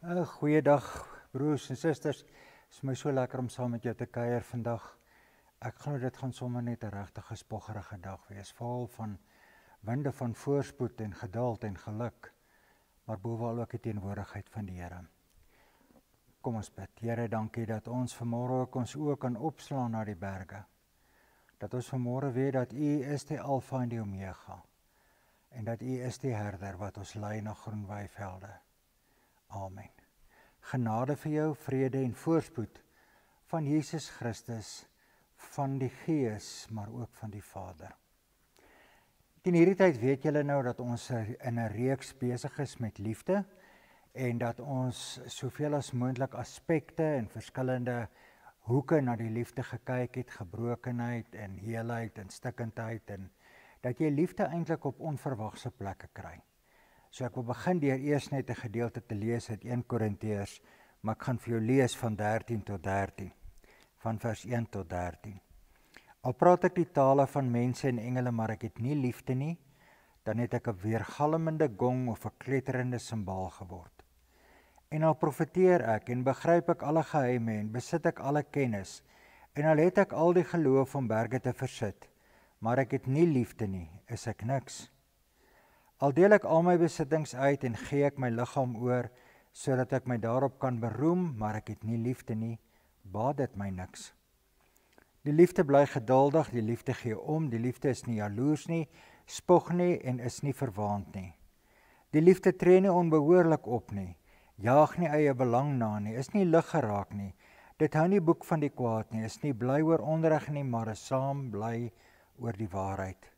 Goeiedag broers en susters. Het is my so lekker om saam met jou te kuier vandag. Ek glo dit gaan sommer net 'n regtig spoggerige dag wees, vol van winde van voorspoed en geduld en geluk, maar bovenal ook die teenwoordigheid van die Here. Kom ons bid. Here, dankie dat ons vanmôre ook ons oë kan opslaan na die berge. Dat ons vanmôre weet dat U is die Alfa en die Omega en dat U is die herder wat ons lei na groen weivelde. Amen. Genade vir jou, vrede en voorspoed van Jesus Christus, van die Gees, maar ook van die Vader. In hierdie tyd weet julle nou dat ons in 'n reeks besig is met liefde en dat ons soveel as moontlik aspekte en verskillende hoeke na die liefde gekyk het, gebrokenheid en heelheid en stikkindheid en dat jy liefde eintlik op onverwagse plekke kry. So ek wil begin deur eers net 'n gedeelte te lees uit 1 Korintiërs, maar ek gaan vir jou lees van 13 tot 13, van vers 1 tot 13. Al praat ek die tale van mense en engele, maar ek het nie liefde nie, dan het ek 'n weergalmende gong of 'n kletterende simbaal geword. En al profeteer ek en begryp ek alle geheime en besit ek alle kennis, en al het ek al die geloof om berge te versit, maar ek het nie liefde nie, is ek niks. Al deel ek al my besittings uit en gee ek my liggaam oor, sodat ek my daarop kan beroem, maar ek het nie liefde nie, baat dit my niks. Die liefde bly geduldig, die liefde gee om, die liefde is nie jaloers nie, spog nie en is nie verwaand nie. Die liefde tree nie onbehoorlik op nie, jaag nie eie belang na nie, is nie lig geraak nie, dit hou nie boek van die kwaad nie, is nie bly oor onreg nie, maar is saam bly oor die waarheid.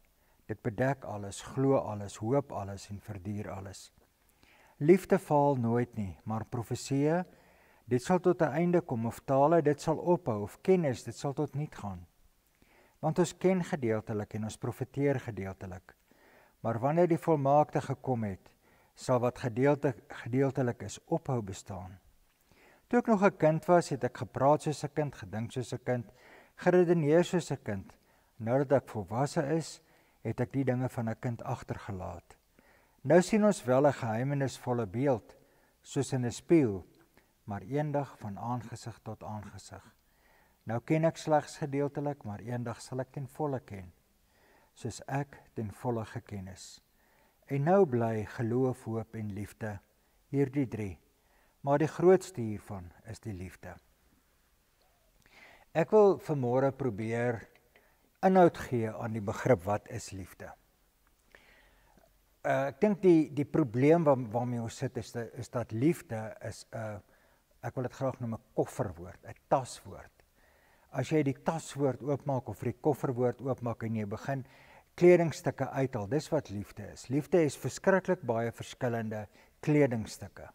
Dit bedek alles, glo alles, hoop alles en verduur alles. Liefde faal nooit nie, maar profeseë, dit sal tot 'n einde kom, of tale, dit sal ophou, of kennis, dit sal tot niet gaan. Want ons ken gedeeltelik en ons profeteer gedeeltelik. Maar wanneer die volmaakte gekom het, sal wat gedeeltelik is ophou bestaan. Toe ek nog 'n kind was, het ek gepraat soos 'n kind, gedink soos 'n kind, geredeneer soos 'n kind. Nou dat ek volwasse is, het ek die dinge van 'n kind agtergelaat. Nou sien ons wel 'n geheimenisvolle beeld, soos in 'n spieël, maar eendag van aangesig tot aangesig. Nou ken ek slegs gedeeltelik, maar eendag sal ek ten volle ken, soos ek ten volle geken is. En nou bly geloof, hoop en liefde, hierdie 3, maar die grootste hiervan is die liefde. Ek wil vanmôre probeer inhoud gee aan die begrip wat is liefde. Ek dink die probleem waarmee ons sit is dat liefde is ek wil dit graag noem 'n kofferwoord, 'n taswoord. As jy die taswoord oopmaak of die kofferwoord oopmaak en jy begin kledingstukke uithaal, dis wat liefde is. Liefde is verskriklik baie verskillende kledingstukke.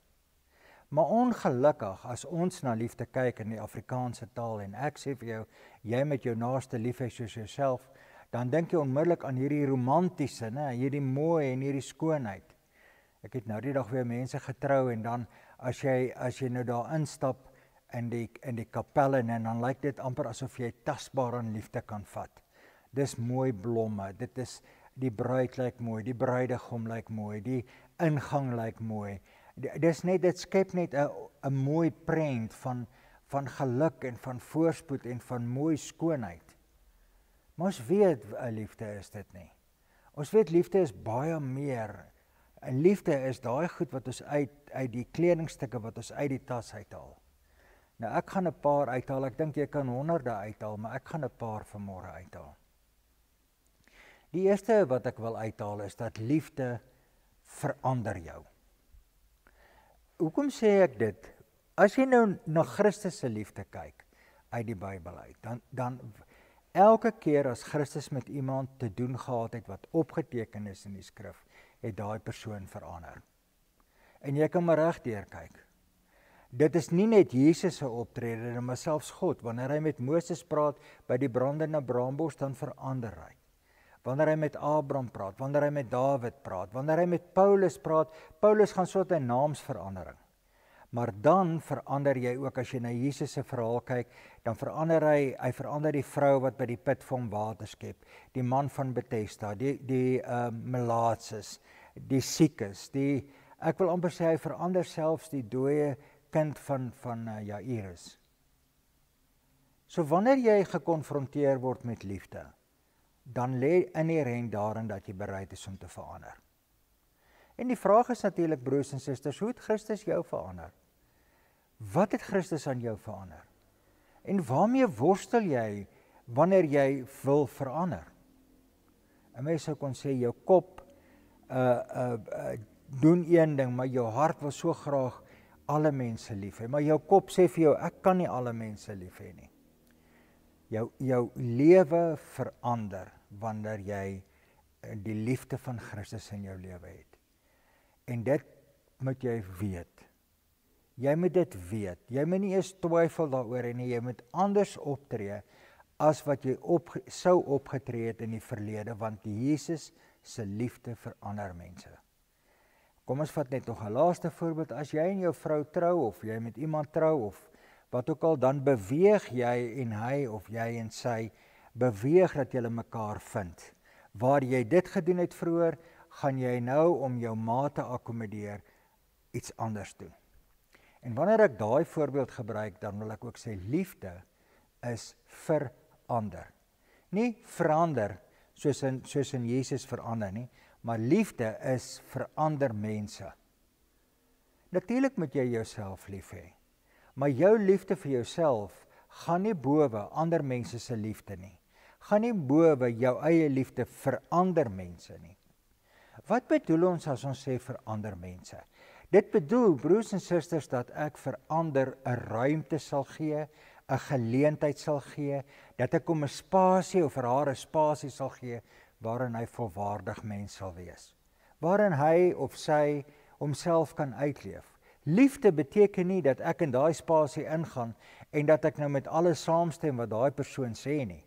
Maar ongelukkig as ons na liefde kyk in die Afrikaanse taal en ek sê vir jou, jy met jou naaste lief hê soos jouself, dan dink jy onmiddellik aan hierdie romantiese, hierdie mooi en hierdie skoonheid. Ek het nou die dag weer mense getrou en dan as jy nou daar instap in die kapel en dan lyk dit amper asof jy tasbaar aan liefde kan vat. Dis mooi blomme, dit is die bruid lyk mooi, die bruidegom lyk mooi, die ingang lyk mooi. Dit skep net 'n mooi prent van geluk en van voorspoed en van mooi skoonheid. Maar ons weet liefde is dit nie. Ons weet liefde is baie meer. En liefde is daai goed wat ons uit die kledingstukke wat ons uit die tas uithaal. Nou ek gaan 'n paar uithaal, ek dink jy kan honderde uithaal, maar ek gaan 'n paar vanmôre uithaal. Die eerste wat ek wil uithaal is dat liefde verander jou. Hoekom sê ek dit? As jy nou na Christus se liefde kyk uit die Bybel uit, dan elke keer as Christus met iemand te doen gehad het wat opgeteken is in die skrif, het daai persoon verander. En jy kan maar regdeur kyk. Dit is nie net Jesus se optrede, maar selfs God. Wanneer hy met Moses praat by die brandende braambos, dan verander hy. Wanneer hy met Abraham praat, wanneer hy met Dawid praat, wanneer hy met Paulus praat, Paulus gaan so 'n naamsverandering. Maar dan verander jy ook, as jy na Jesus se verhaal kyk, dan verander hy verander die vrou wat by die put vir hom water skep, die man van Bethesda, die melaatses, die siekes, die Ek wil amper sê, hy verander selfs die dooie kind van Jairus. So wanneer jy gekonfronteer word met liefde, dan lê inherent daarin dat jy bereid is om te verander. En die vraag is natuurlik, broers en susters, hoe het Christus jou verander? Wat het Christus aan jou verander? En waarmee worstel jy wanneer jy wil verander? 'n Mens sou kon sê jou kop doen een ding, maar jou hart wil so graag alle mense lief hê. Maar jou kop sê vir jou, ek kan nie alle mense lief hê nie. Jou lewe verander wanneer jy die liefde van Christus in jou lewe het. En dit moet jy weet. Jy moet dit weet. Jy moet nie eens twyfel daaroor en jy moet anders optree as wat jy sou opgetree het in die verlede, want Jesus se liefde verander mense. Kom ons vat net nog 'n laaste voorbeeld. As jy en jou vrou trou of jy met iemand trou of wat ook al, dan beweeg jy en hy of jy en sy beweeg dat julle mekaar vind. Waar jy dit gedoen het vroeër, gaan jy nou om jou maat te akkommodeer iets anders doen. En wanneer ek daai voorbeeld gebruik, dan wil ek ook sê liefde is verander. Nie verander soos in Jesus verander nie, maar liefde is verander mense. Natuurlik moet jy jouself lief hê, maar jou liefde vir jouself gaan nie bowe ander mense se liefde nie. Gaan nie bowe jou eie liefde vir ander mense nie. Wat bedoel ons as ons sê verander mense? Dit bedoel, broers en susters, dat ek vir ander 'n ruimte sal gee, 'n geleentheid sal gee, dat ek hom 'n spasie of vir haar 'n spasie sal gee waarin hy volwaardig mens sal wees. Waarin hy of sy homself kan uitleef. Liefde beteken nie dat ek in daai spasie ingaan en dat ek nou met alles saamstem wat daai persoon sê nie.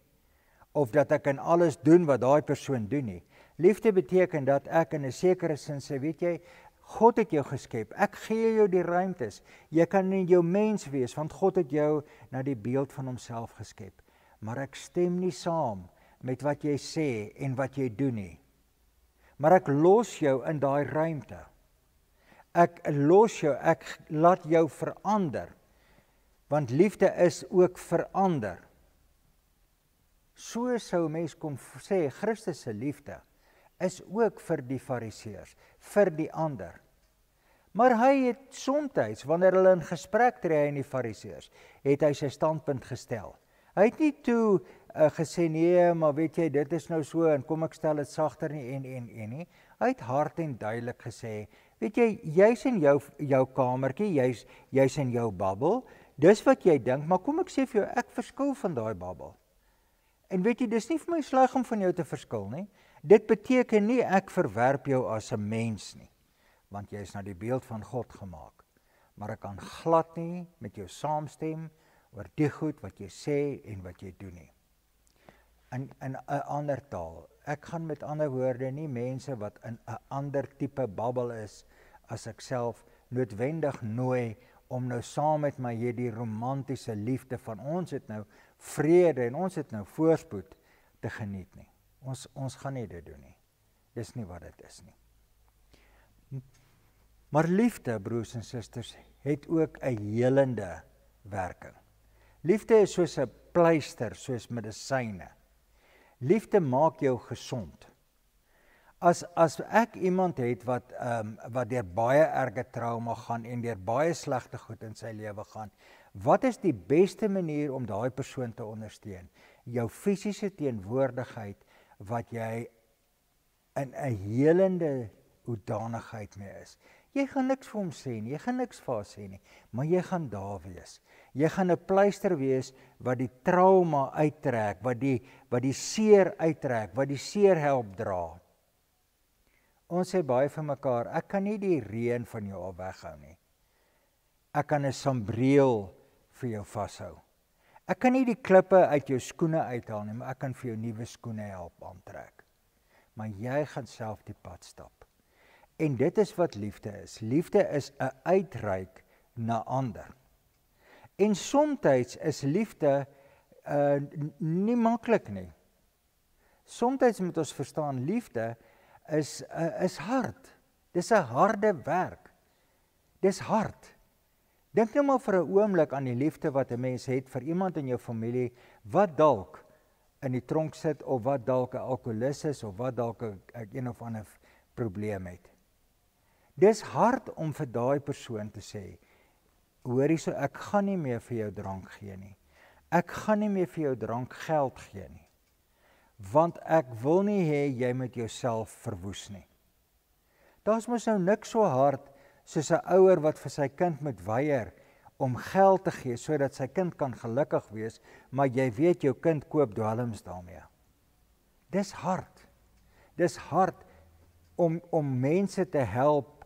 Of dat ek in alles doen wat daai persoon doen nie. Liefde beteken dat ek in 'n sekere sin sê, weet jy, God het jou geskep, ek gee jou die ruimtes, jy kan in jou mens wees, want God het jou na die beeld van homself geskep, maar ek stem nie saam met wat jy sê en wat jy doen nie, maar ek los jou in daai ruimte, ek los jou, ek laat jou verander, want liefde is ook verander. So sou mens kon sê, Christus se liefde is ook vir die fariseërs, vir die ander. Maar hy het soms, wanneer hulle in gesprek tree in die fariseërs, het hy sy standpunt gestel. Hy het nie toe gesê, nee, maar weet jy, dit is nou so, en kom ek stel dit sagter nie, en nie. Hy het hard en duidelik gesê, weet jy, jy's in jou kamertjie, jy's in jou babbel, dis wat jy dink, maar kom ek sê vir jou, ek verskil van daai babbel. En weet jy, dis nie vir my sleg om van jou te verskil nie. Dit beteken nie ek verwerp jou as 'n mens nie, want jy is na die beeld van God gemaak. Maar ek kan glad nie met jou saamstem oor die goed wat jy sê en wat jy doen nie. In 'n ander taal, ek gaan met ander woorde nie mense wat in 'n ander tipe babbel is as ek self noodwendig nooi om nou saam met my hierdie romantiese liefde van ons het nou vrede en ons het nou voorspoed te geniet nie. Ons gaan nie dit doen nie. Dis nie wat dit is nie. Maar liefde, broers en susters, het ook 'n helende werking. Liefde is soos 'n pleister, soos medisyne. Liefde maak jou gesond. As ek iemand het wat deur baie erge trauma gaan en deur baie slegte goed in sy lewe gaan, wat is die beste manier om daai persoon te ondersteun? Jou fisiese teenwoordigheid wat jy in 'n helende hoedanigheid mee is. Jy gaan niks vir hom sê nie, jy gaan niks vir haar sê nie, maar jy gaan daar wees. Jy gaan 'n pleister wees wat die trauma uittrek, wat die seer uittrek, wat die seer help dra. Ons sê baie vir mekaar, ek kan nie die reën van jou af weghou nie. Ek kan 'n sambreel vir jou vashou. Ek kan nie die klippe uit jou skoene uithaal nie, maar ek kan vir jou nuwe skoene help aantrek. Maar jy gaan self die pad stap. En dit is wat liefde is. Liefde is 'n uitreik na ander. En soms is liefde nie maklik nie. Soms moet ons verstaan, liefde is hard. Dis 'n harde werk. Dis hard. Dink nou maar vir 'n oomblik aan die liefde wat 'n mens het vir iemand in jou familie wat dalk in die tronk sit of wat dalk 'n alkoholist is of wat dalk 'n een of ander probleem het. Dis hard om vir daai persoon te sê, hoor hierso, ek gaan nie meer vir jou drank gee nie. Ek gaan nie meer vir jou drankgeld gee nie. Want ek wil nie hê jy met jouself verwoes nie. Daar's mos nou niks so hard soos 'n ouer wat vir sy kind moet weier om geld te gee sodat sy kind kan gelukkig wees, maar jy weet jou kind koop dwelms daarmee. Dis hard. Dis hard om mense te help.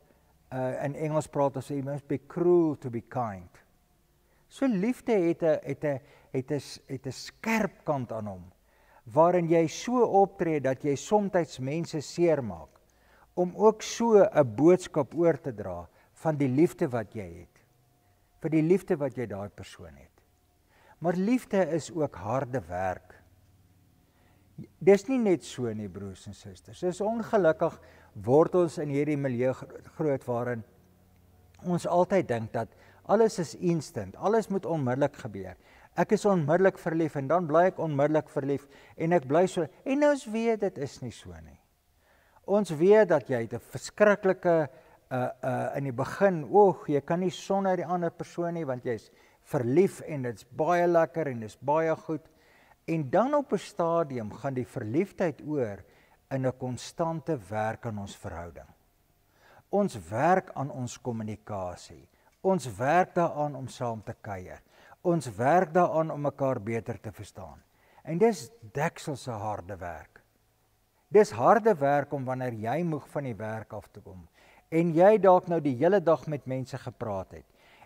In Engels praat ons, you must be cruel to be kind. So liefde het 'n skerp kant aan hom, waarin jy so optree dat jy soms mense seermaak, om ook so 'n boodskap oor te dra van die liefde wat jy het, vir die liefde wat jy daai persoon het. Maar liefde is ook harde werk. Dis nie net so nie, broers en susters. Dis ongelukkig word ons in hierdie milieu groot waarin ons altyd dink dat alles is instant, alles moet onmiddellik gebeur. Ek is onmiddellik verlief en dan bly ek onmiddellik verlief en ek bly so. En ons weet dit is nie so nie. Ons weet dat jy 'n verskriklike in die begin, jy kan nie sonder die ander persoon nie want jy's verlief en dit's baie lekker en dit's baie goed. En dan op 'n stadium gaan die verliefdheid oor in 'n konstante werk aan ons verhouding. Ons werk aan ons kommunikasie. Ons werk daaraan om saam te kuier. Ons werk daaraan om mekaar beter te verstaan. En dis dekselse harde werk. Dis harde werk om wanneer jy moeg van die werk af te kom en jy dalk nou die hele dag met mense gepraat het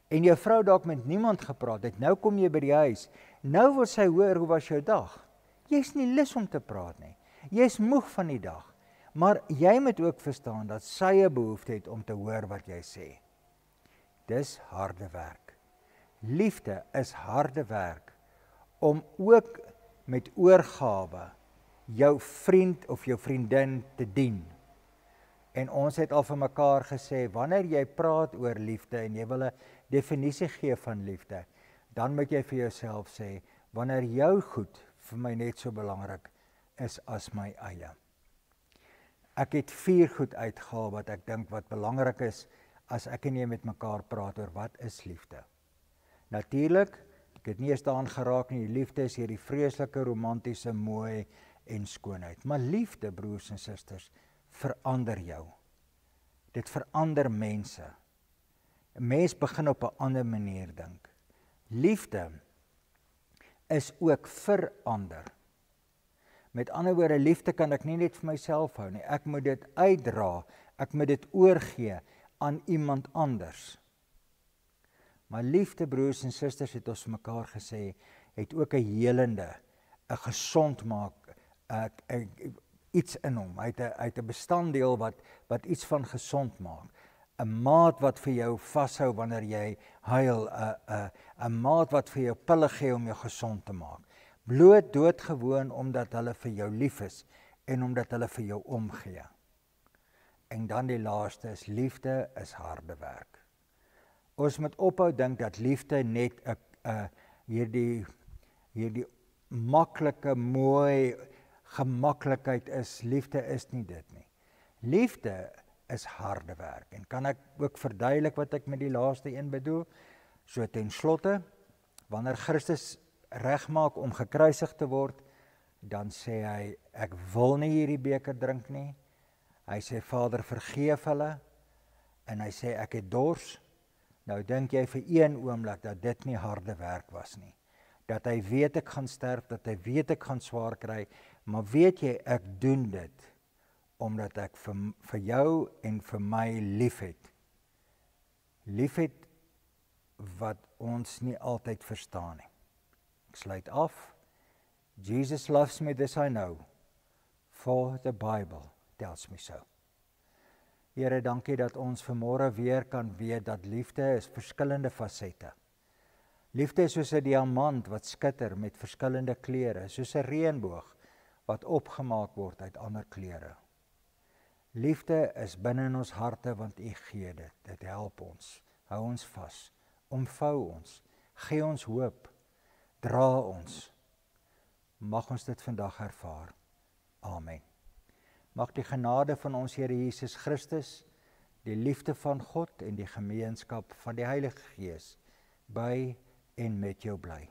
en jou vrou dalk met niemand gepraat het, nou kom jy by die huis, nou wil sy hoor hoe was jou dag. Jy's nie lus om te praat nie. Jy's moeg van die dag, maar jy moet ook verstaan dat sy 'n behoefte het om te hoor wat jy sê. Dis harde werk. Liefde is harde werk om ook met oorgawe jou vriend of jou vriendin te dien. En ons het al vir mekaar gesê, wanneer jy praat oor liefde en jy wil 'n definisie gee van liefde, dan moet jy vir jouself sê, wanneer jou goed vir my net so belangrik is as my eie. Ek het 4 goed uitgehaal wat ek dink wat belangrik is as ek en jy met mekaar praat oor wat is liefde. Natuurlik, ek het nie eens daaraan geraak nie, die liefde is hierdie vreeslike romantiese mooi en skoonheid. Maar liefde, broers en susters, verander jou. Dit verander mense. 'n Mens begin op 'n ander manier dink. Liefde is ook verander. Met ander woorde, liefde kan ek nie net vir myself hou nie. Ek moet dit uitdra, ek moet dit oorgee aan iemand anders. Maar liefde, broers en susters, het ons mekaar gesê, het ook 'n helende, 'n gesond maak, iets in hom. Hy het 'n bestanddeel wat iets van gesond maak. 'n Maat wat vir jou vashou wanneer jy huil, 'n maat wat vir jou pille gee om jou gesond te maak. Bloot doodgewoon omdat hulle vir jou lief is en omdat hulle vir jou omgee. En dan die laaste is, liefde is harde werk. Ons moet ophou dink dat liefde net hierdie maklike, mooi gemaklikheid is. Liefde is nie dit nie. Liefde is harde werk. En kan ek ook verduidelik wat ek met die laaste een bedoel? So ten slotte, wanneer Christus regmaak om gekruisig te word, dan sê hy, ek wil nie hierdie beker drink nie. Hy sê, Vader, vergeef hulle. En hy sê, ek het dors. Nou dink jy vir een oomblik dat dit nie harde werk was nie. Dat hy weet ek gaan sterf, dat hy weet ek gaan swaar kry, maar weet jy, ek doen dit omdat ek vir jou en vir my liefhet. Liefhet wat ons nie altyd verstaan nie. Ek sluit af. Jesus loves me, this I know, for the Bible tells me so. Here, dankie dat ons vanmôre weer kan weet dat liefde is verskillende fasette. Liefde is soos 'n diamant wat skitter met verskillende kleure, soos 'n reënboog wat opgemaak word uit ander kleure. Liefde is binne in ons harte want U gee dit. Dit help ons Hou ons vas, omvou ons, gee ons hoop, dra ons. Mag ons dit vandag ervaar. Amen. Mag die genade van ons Here Jesus Christus, die liefde van God en die gemeenskap van die Heilige Gees by en met jou bly.